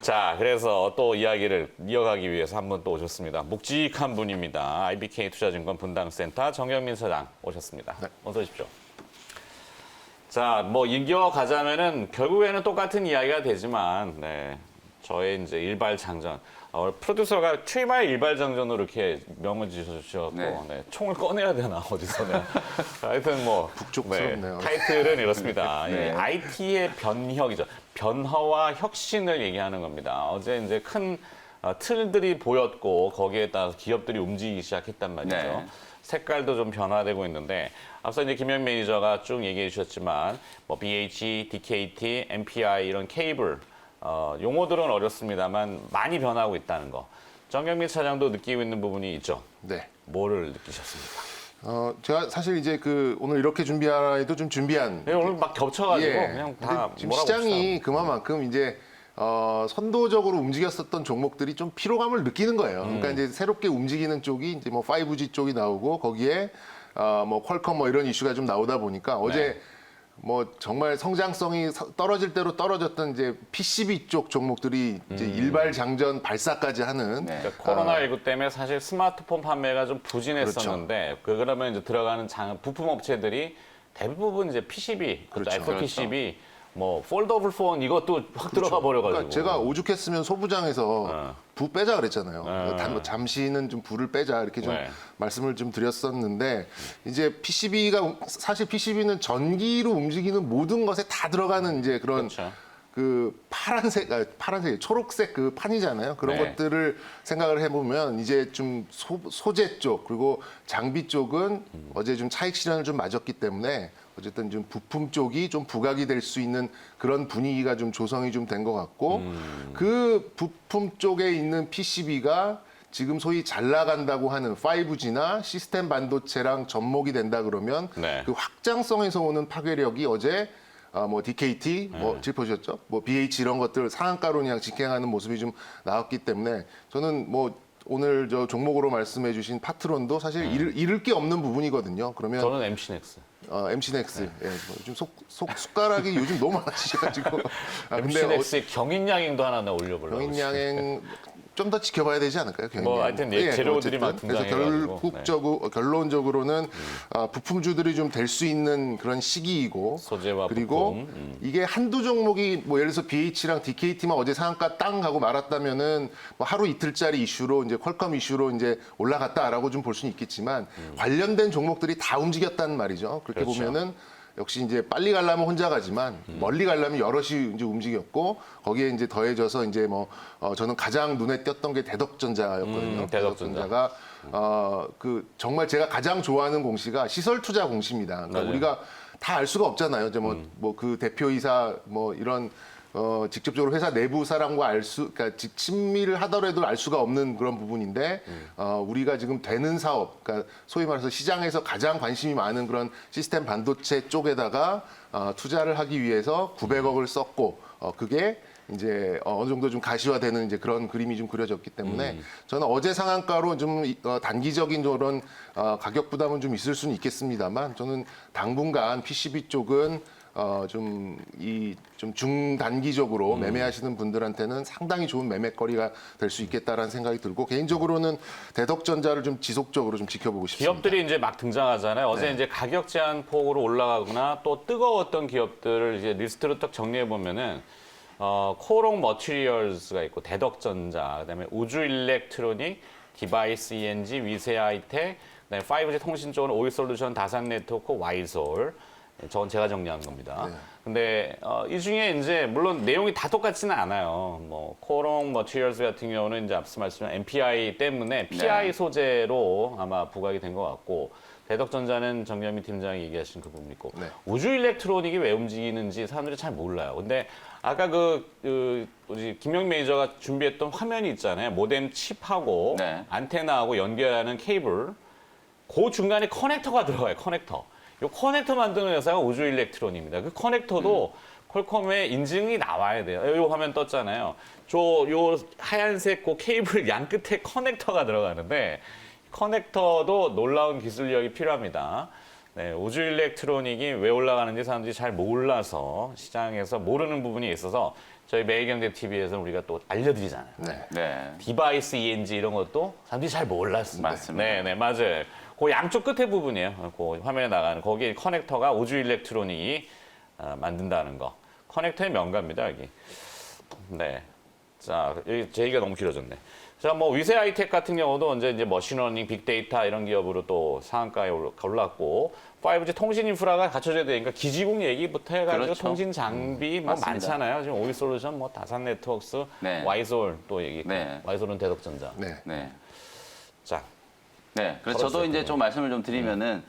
자, 그래서 또 이야기를 이어가기 위해서 한 분 또 오셨습니다. 묵직한 분입니다. IBK 투자증권 분당센터 정경민 사장 오셨습니다. 네. 어서 오십시오. 자, 뭐 이겨가자면은 결국에는 똑같은 이야기가 되지만, 네, 저의 이제 일발장전. 프로듀서가 최마의 일발장전으로 이렇게 명을 지으셨고, 네. 네, 총을 꺼내야 되나 어디서? 네. 하여튼 뭐 북쪽스럽네요. 타이틀은 이렇습니다. 네. IT의 변혁이죠. 변화와 혁신을 얘기하는 겁니다. 어제 이제 큰 틀들이 보였고 거기에 따라서 기업들이 움직이기 시작했단 말이죠. 네. 색깔도 좀 변화되고 있는데 앞서 이제 김영 매니저가 쭉 얘기해 주셨지만 뭐 BH, DKT, MPI 이런 케이블 용어들은 어렵습니다만 많이 변하고 있다는 거. 정경민 차장도 느끼고 있는 부분이 있죠. 네. 뭐를 느끼셨습니까? 제가 사실 이제 오늘 이렇게 준비하라해도 좀 준비한. 네, 오늘 막 겹쳐가지고 예. 그냥 근데 다 지금 뭐라고 시장이 그만큼 이제 선도적으로 움직였었던 종목들이 좀 피로감을 느끼는 거예요. 그러니까 이제 새롭게 움직이는 쪽이 이제 뭐 5G 쪽이 나오고 거기에 뭐 퀄컴 뭐 이런 이슈가 좀 나오다 보니까 어제 뭐 정말 성장성이 떨어질 대로 떨어졌던 이제 PCB 쪽 종목들이 이제 일발장전 발사까지 하는. 그러니까 코로나19 때문에 사실 스마트폰 판매가 좀 부진했었는데 그러면 이제 들어가는 부품 업체들이 대부분 이제 PCB, 그렇죠. SOPCB, 뭐 폴더블 폰 이것도 확 들어가 버려가지고. 그러니까 제가 오죽했으면 소부장에서 불 빼자 그랬잖아요. 잠시는 좀 불을 빼자 이렇게 좀 네. 말씀을 좀 드렸었는데 이제 PCB가 사실 PCB는 전기로 움직이는 모든 것에 다 들어가는 이제 그런 그렇죠. 그 파란색, 초록색 그 판이잖아요. 그런 네. 것들을 생각을 해보면 이제 좀 소재 쪽 그리고 장비 쪽은 어제 좀 차익 실현을 좀 맞았기 때문에 어쨌든 좀 부품 쪽이 좀 부각이 될 수 있는 그런 분위기가 좀 조성이 좀 된 것 같고 그 부품 쪽에 있는 PCB가 지금 소위 잘 나간다고 하는 5G나 시스템 반도체랑 접목이 된다 그러면 네. 그 확장성에서 오는 파괴력이 어제 뭐 DKT, 뭐 짚어주셨죠? 뭐 BH 이런 것들 상한가로 그냥 직행하는 모습이 좀 나왔기 때문에 저는 뭐 오늘 저 종목으로 말씀해주신 파트론도 사실 잃을 게 없는 부분이거든요. 그러면 저는 MC넥스. MC넥스, 예, 좀 숟가락이 요즘 너무 많으셔가지고. 근데 MC넥스의 경인양행도 하나 올려보려고. 경인양행 좀 더 지켜봐야 되지 않을까요? 경인양행. 뭐 하여튼 재료들이 막 그래서 등장해가지고. 결론적으로는 부품주들이 좀 될 수 있는 그런 시기이고 소재와 그리고 부품. 이게 한두 종목이 뭐 예를 들어서 BH랑 DKT만 어제 상한가 땅 가고 말았다면은 뭐 하루 이틀짜리 이슈로 이제 퀄컴 이슈로 이제 올라갔다라고 좀 볼 수는 있겠지만 관련된 종목들이 다 움직였단 말이죠. 그렇게 그렇죠. 보면은 역시 이제 빨리 가려면 혼자 가지만 멀리 가려면 여럿이 이제 움직였고 거기에 이제 더해져서 이제 뭐 저는 가장 눈에 띄었던 게 대덕전자였거든요. 대덕전자. 그 정말 제가 가장 좋아하는 공시가 시설 투자 공시입니다. 그러니까 맞아요. 우리가 다 알 수가 없잖아요. 이제 뭐 그 대표이사 뭐 이런 직접적으로 회사 내부 사람과 그러니까 친밀을 하더라도 알 수가 없는 그런 부분인데, 우리가 지금 되는 사업, 그러니까 소위 말해서 시장에서 가장 관심이 많은 그런 시스템 반도체 쪽에다가 투자를 하기 위해서 900억을 썼고, 그게 이제 어느 정도 좀 가시화되는 이제 그런 그림이 좀 그려졌기 때문에 저는 어제 상한가로 좀 단기적인 그런 가격 부담은 좀 있을 수는 있겠습니다만 저는 당분간 PCB 쪽은 좀 중단기적으로 매매하시는 분들한테는 상당히 좋은 매매거리가 될 수 있겠다라는 생각이 들고 개인적으로는 대덕전자를 좀 지속적으로 좀 지켜보고 싶습니다. 기업들이 이제 막 등장하잖아요. 어제 이제 가격 제한 폭으로 올라가거나 또 뜨거웠던 기업들을 이제 리스트로 딱 정리해 보면은 코롱 머티리얼스가 있고 대덕전자, 그다음에 우주 일렉트로닉, 디바이스 ENG, 위세 하이텍, 그다음에 5G 통신 쪽은 오이솔루션, 다산 네트워크, 와이솔. 저건 제가 정리한 겁니다. 근데 이 중에 이제 물론 내용이 다 똑같지는 않아요. 뭐 코롱 머티리얼스 같은 경우는 이제 앞서 말씀드린 MPI 때문에 PI 소재로 아마 부각이 된 것 같고 대덕전자는 정경민 팀장이 얘기하신 그 부분이 있고 우주 일렉트로닉이 왜 움직이는지 사람들이 잘 몰라요. 근데 아까 김영 매니저가 준비했던 화면이 있잖아요. 모뎀 칩하고 안테나하고 연결하는 케이블. 그 중간에 커넥터가 들어가요. 커넥터. 이 커넥터 만드는 회사가 우주 일렉트로닉입니다. 그 커넥터도 퀄컴의 인증이 나와야 돼요. 이 화면 떴잖아요. 요 하얀색 그 케이블 양 끝에 커넥터가 들어가는데 커넥터도 놀라운 기술력이 필요합니다. 네, 우주 일렉트로닉이 왜 올라가는지 사람들이 잘 몰라서 시장에서 모르는 부분이 있어서 저희 매일경제TV에서 우리가 또 알려드리잖아요. 네. 네. 디바이스 ENG 이런 것도 사람들이 잘 몰랐습니다. 맞습니다. 네, 맞아요. 그 양쪽 끝에 부분이에요. 그 화면에 나가는 거기 커넥터가 우주 일렉트로닉이 만든다는 거. 커넥터의 명가입니다, 여기. 네. 자, 여기 제 얘기가 너무 길어졌네. 자, 뭐 위세 하이텍 같은 경우도 언제 이제 머신러닝, 빅데이터 이런 기업으로 또 상한가에 올랐고 5G 통신 인프라가 갖춰져야 되니까 기지국 얘기부터 해가지고 그렇죠. 통신 장비 뭐 맞습니다. 많잖아요. 지금 오이솔루션, 뭐 다산 네트워크스, 네. 와이솔 또 얘기. 네. 와이솔은 대덕전자. 네. 네. 자, 네. 그래서 저도 이제 좀 말씀을 좀 드리면은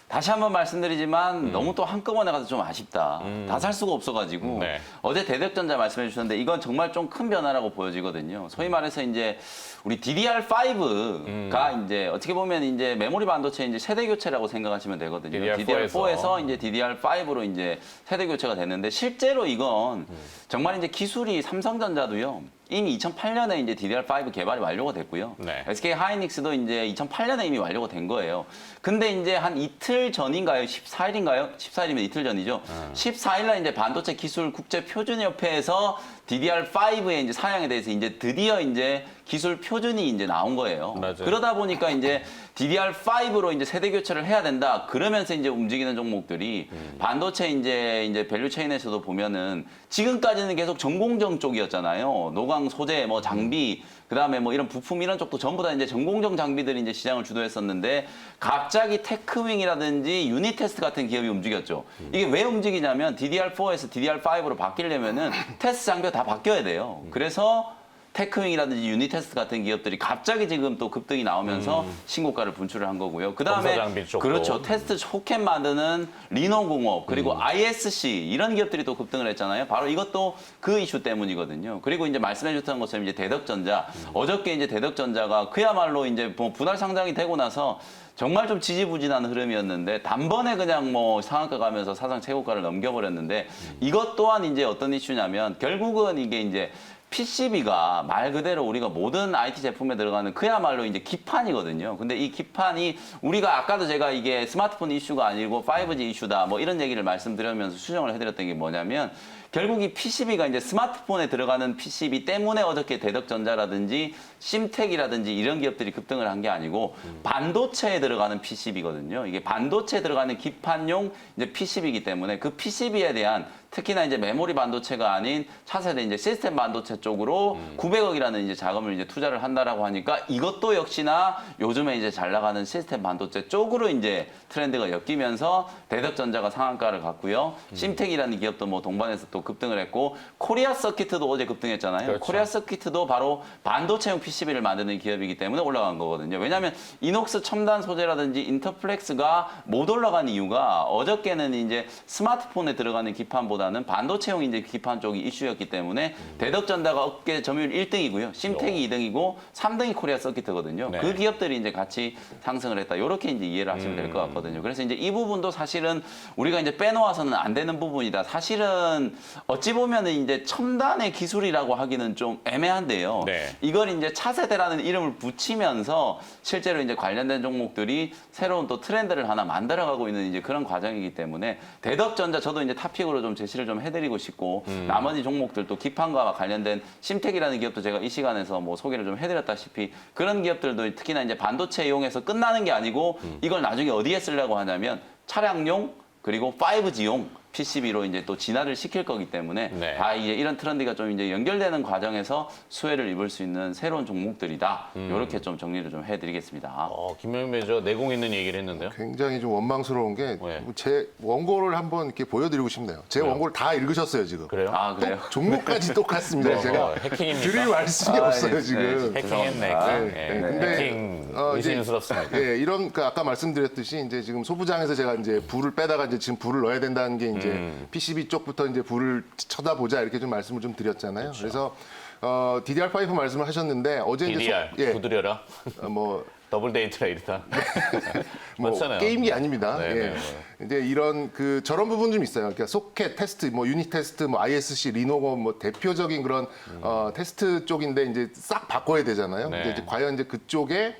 다시 한번 말씀드리지만 너무 또 한꺼번에 가서 좀 아쉽다. 다 살 수가 없어가지고 네. 어제 대덕전자 말씀해 주셨는데 이건 정말 좀 큰 변화라고 보여지거든요. 소위 말해서 이제 우리 DDR5가 이제 어떻게 보면 이제 메모리 반도체 이제 세대 교체라고 생각하시면 되거든요. DDR4에서 이제 DDR5로 이제 세대 교체가 됐는데 실제로 이건 정말 이제 기술이 삼성전자도요. 이미 2008년에 이제 DDR5 개발이 완료가 됐고요. 네. SK 하이닉스도 이제 2008년에 이미 완료가 된 거예요. 근데 이제 한 이틀 전인가요? 14일인가요? 14일이면 이틀 전이죠. 14일날 이제 반도체 기술 국제 표준 협회에서 DDR5의 이제 사양에 대해서 이제 드디어 이제 기술 표준이 이제 나온 거예요. 맞아요. 그러다 보니까 이제 DDR5로 이제 세대 교체를 해야 된다. 그러면서 이제 움직이는 종목들이 반도체 이제 밸류 체인에서도 보면은 지금까지는 계속 전공정 쪽이었잖아요. 노광 소재, 뭐 장비, 그다음에 뭐 이런 부품 이런 쪽도 전부 다 이제 전공정 장비들이 이제 시장을 주도했었는데 갑자기 테크윙이라든지 유니테스트 같은 기업이 움직였죠. 이게 왜 움직이냐면 DDR4에서 DDR5로 바뀌려면은 테스트 장비가 다 바뀌어야 돼요. 그래서 테크윙이라든지 유니테스트 같은 기업들이 갑자기 지금 또 급등이 나오면서 신고가를 분출을 한 거고요. 그다음에 검사 장비 쪽도. 그렇죠. 테스트 소켓 만드는 리노공업 그리고 ISC 이런 기업들이 또 급등을 했잖아요. 바로 이것도 그 이슈 때문이거든요. 그리고 이제 말씀해 주셨던 것처럼 이제 대덕전자 어저께 이제 대덕전자가 그야말로 이제 뭐 분할 상장이 되고 나서 정말 좀 지지부진한 흐름이었는데 단번에 그냥 뭐 상한가 가면서 사상 최고가를 넘겨버렸는데 이것 또한 이제 어떤 이슈냐면 결국은 이게 이제 PCB가 말 그대로 우리가 모든 IT 제품에 들어가는 그야말로 이제 기판이거든요. 근데 이 기판이 우리가 아까도 제가 이게 스마트폰 이슈가 아니고 5G 이슈다 뭐 이런 얘기를 말씀드리면서 수정을 해드렸던 게 뭐냐면 결국 이 PCB가 이제 스마트폰에 들어가는 PCB 때문에 어저께 대덕전자라든지 심텍이라든지 이런 기업들이 급등을 한 게 아니고 반도체에 들어가는 PCB거든요. 이게 반도체에 들어가는 기판용 이제 PCB이기 때문에 그 PCB에 대한 특히나 이제 메모리 반도체가 아닌 차세대 이제 시스템 반도체 쪽으로 900억이라는 이제 자금을 이제 투자를 한다라고 하니까 이것도 역시나 요즘에 이제 잘 나가는 시스템 반도체 쪽으로 이제 트렌드가 엮이면서 대덕전자가 상한가를 갔고요. 심텍이라는 기업도 뭐 동반해서 또 급등을 했고 코리아 서킷도 어제 급등했잖아요. 그렇죠. 코리아 서킷도 바로 반도체용 PCB를 만드는 기업이기 때문에 올라간 거거든요. 왜냐하면 이녹스 첨단 소재라든지 인터플렉스가 못 올라간 이유가 어저께는 이제 스마트폰에 들어가는 기판보다는 반도체용 이제 기판 쪽이 이슈였기 때문에 대덕전자가 업계 점유율 1등이고요. 심텍이 2등이고 3등이 코리아 서킷거든요. 네. 그 기업들이 이제 같이 상승을 했다. 이렇게 이제 이해를 하시면 될 것 같거든요. 그래서 이제 이 부분도 사실은 우리가 이제 빼놓아서는 안 되는 부분이다. 사실은 어찌 보면은 이제 첨단의 기술이라고 하기는 좀 애매한데요. 네. 이걸 이제 차세대라는 이름을 붙이면서 실제로 이제 관련된 종목들이 새로운 또 트렌드를 하나 만들어가고 있는 이제 그런 과정이기 때문에 대덕전자 저도 이제 탑픽으로 좀 제시를 좀 해드리고 싶고 나머지 종목들 또 기판과 관련된 심텍이라는 기업도 제가 이 시간에서 뭐 소개를 좀 해드렸다시피 그런 기업들도 특히나 이제 반도체 이용해서 끝나는 게 아니고 이걸 나중에 어디에 쓰려고 하냐면 차량용 그리고 5G용 PCB로 이제 또 진화를 시킬 거기 때문에 네. 다 이제 이런 트렌드가 좀 이제 연결되는 과정에서 수혜를 입을 수 있는 새로운 종목들이다. 이렇게 좀 정리를 좀 해드리겠습니다. 김명희 매니저 내공 있는 얘기를 했는데요. 굉장히 좀 원망스러운 게 네. 제 원고를 한번 이렇게 보여드리고 싶네요. 제 원고를 다 읽으셨어요 지금. 그래요? 아 그래요? 종목까지 똑같습니다. 제가 해킹입니까? 드릴 말씀이 없어요 지금. 네. 해킹했네. 죄송합니다. 예. 근데, 해킹 이제, 의심스럽습니다. 예, 이런 그 아까 말씀드렸듯이 이제 지금 소부장에서 제가 이제 불을 빼다가 이제 지금 불을 넣어야 된다는 게 이제 PCB 쪽부터 이제 불을 쳐다보자 이렇게 좀 말씀을 좀 드렸잖아요. 그래서 DDR5 말씀을 하셨는데 어제 이제 DDR 두드려라. 뭐 더블 데이 트레이드다. 뭐 맞잖아요. 게임기 아닙니다. 네, 예. 네, 이제 이런 그 저런 부분 좀 있어요. 그러니까 소켓 테스트, 뭐 유닛 테스트, 뭐 ISC, 리노고 뭐 대표적인 그런 테스트 쪽인데 이제 싹 바꿔야 되잖아요. 네. 근데 이제 과연 이제 그쪽에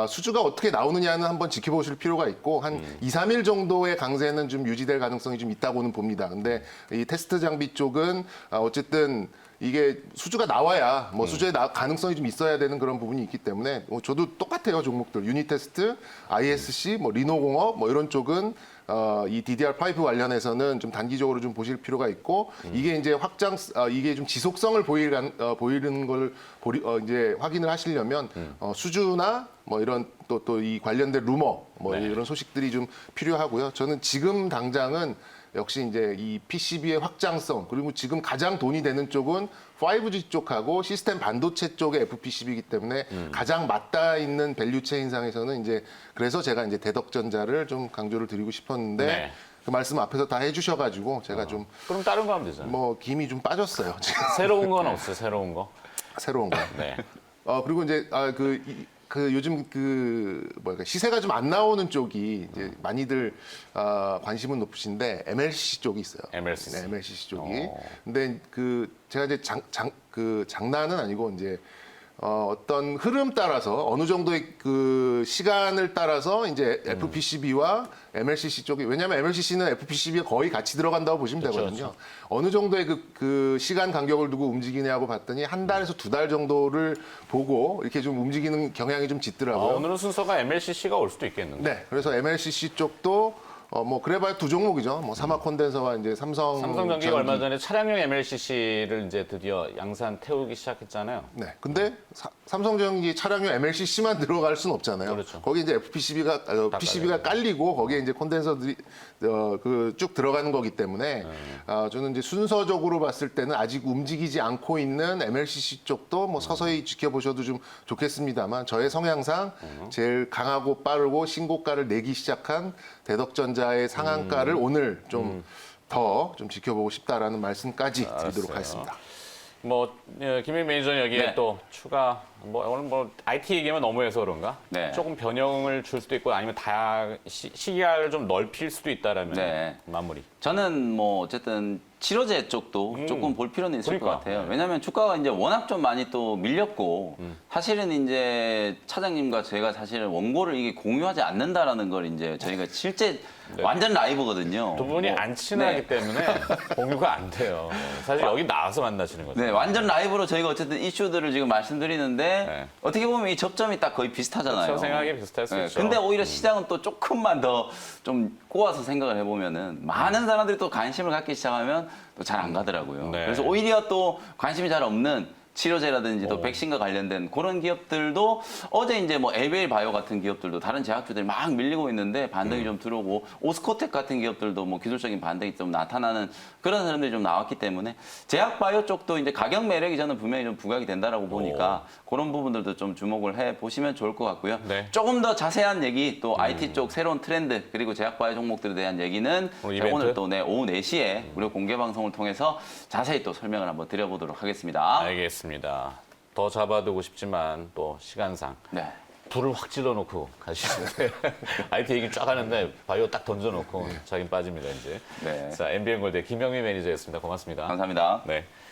수주가 어떻게 나오느냐는 한번 지켜보실 필요가 있고 한 2, 3일 정도의 강세는 좀 유지될 가능성이 좀 있다고는 봅니다. 근데 이 테스트 장비 쪽은 어쨌든 이게 수주가 나와야 뭐 수주의 가능성이 좀 있어야 되는 그런 부분이 있기 때문에 저도 똑같아요. 종목들 유닛 테스트, ISC, 뭐 리노공업 뭐 이런 쪽은 이 DDR5 관련해서는 좀 단기적으로 좀 보실 필요가 있고 이게 이제 이게 좀 지속성을 보이는 걸 이제 확인을 하시려면 수주나 뭐 이런 또 이 관련된 루머 뭐 네. 이런 소식들이 좀 필요하고요. 저는 지금 당장은 역시 이제 이 PCB의 확장성 그리고 지금 가장 돈이 되는 쪽은 5G 쪽하고 시스템 반도체 쪽의 FPCB이기 때문에 가장 맞닿아 있는 밸류 체인상에서는 이제 그래서 제가 이제 대덕전자를 좀 강조를 드리고 싶었는데 네. 그 말씀 앞에서 다 해주셔가지고 제가 좀 그럼 다른 거 하면 되잖아요. 뭐 김이 좀 빠졌어요. 지금 새로운 건 없어요. 새로운 거. 새로운 거. 네. 그리고 이제 그 요즘 시세가 좀 안 나오는 쪽이 이제 많이들 관심은 높으신데 MLCC 쪽이 있어요. MLCC. 네, MLCC 쪽이. 근데 제가 이제 장난은 아니고 이제 어떤 흐름 따라서 어느 정도의 그 시간을 따라서 이제 FPCB와 MLCC 쪽이 왜냐하면 MLCC는 FPCB가 거의 같이 들어간다고 보시면 그렇죠, 되거든요. 어느 정도의 그 시간 간격을 두고 움직이냐고 봤더니 한 달에서 2달 정도를 보고 이렇게 좀 움직이는 경향이 좀 짙더라고요. 오늘은 순서가 MLCC가 올 수도 있겠는데. 네, 그래서 MLCC 쪽도 뭐 그래봐야 두 종목이죠. 뭐 삼화 콘덴서와 이제 삼성전기가 얼마 전에 차량용 MLCC를 이제 드디어 양산 태우기 시작했잖아요. 네, 근데 삼성전기 차량용 MLCC만 들어갈 수는 없잖아요. 그렇죠. 거기 이제 PCB가 깔리고 거기에 이제 콘덴서들이 쭉 들어가는 거기 때문에 저는 이제 순서적으로 봤을 때는 아직 움직이지 않고 있는 MLCC 쪽도 뭐 서서히 지켜보셔도 좀 좋겠습니다만 저의 성향상 제일 강하고 빠르고 신고가를 내기 시작한 대덕전자의 상한가를 오늘 좀 더 좀 지켜보고 싶다라는 말씀까지 드리도록 하겠습니다. 김민 매니저는 여기에 네. 또 추가 오늘 IT 얘기만 너무해서 그런가? 네. 조금 변형을 줄 수도 있고 아니면 시기를 좀 넓힐 수도 있다라면 네. 마무리. 저는 뭐 어쨌든 치료제 쪽도 조금 볼 필요는 있을 것 그러니까. 같아요. 네. 왜냐하면 주가가 이제 워낙 좀 많이 또 밀렸고 사실은 이제 차장님과 제가 사실은 원고를 이게 공유하지 않는다라는 걸 이제 저희가 실제 완전 라이브거든요. 두 분이 뭐, 안 친하기 네. 때문에 공유가 안 돼요. 사실 여기 나와서 만나시는 거죠. 네, 완전 라이브로 저희가 어쨌든 이슈들을 지금 말씀드리는데 네. 어떻게 보면 이 접점이 딱 거의 비슷하잖아요. 그렇죠. 생각이 비슷할 수 있죠. 근데 오히려 시장은 또 조금만 더 좀 꼬아서 생각을 해보면은 많은 사람들이 또 관심을 갖기 시작하면 또 잘 안 가더라고요. 네. 그래서 오히려 또 관심이 잘 없는 치료제라든지 또 백신과 관련된 그런 기업들도 어제 이제 뭐 LBL 바이오 같은 기업들도 다른 제약주들이 막 밀리고 있는데 반등이 좀 들어오고 오스코텍 같은 기업들도 뭐 기술적인 반등이 좀 나타나는 그런 사람들이 좀 나왔기 때문에 제약 바이오 쪽도 이제 가격 매력이 저는 분명히 좀 부각이 된다라고 보니까 그런 부분들도 좀 주목을 해 보시면 좋을 것 같고요. 네. 조금 더 자세한 얘기 또 IT 쪽 새로운 트렌드 그리고 제약 바이오 종목들에 대한 얘기는 오늘 제가 이벤트? 오늘 또 오후 4시에 무료 공개 방송을 통해서 자세히 또 설명을 한번 드려보도록 하겠습니다. 알겠습니다. 더 잡아두고 싶지만 또 시간상 네. 불을 확 질러놓고 가시는데 IT 얘기 쫙 하는데 바이오 딱 던져놓고 자긴 빠집니다 이제. 네. 자, MBN골드 김영미 매니저였습니다. 고맙습니다. 감사합니다. 네.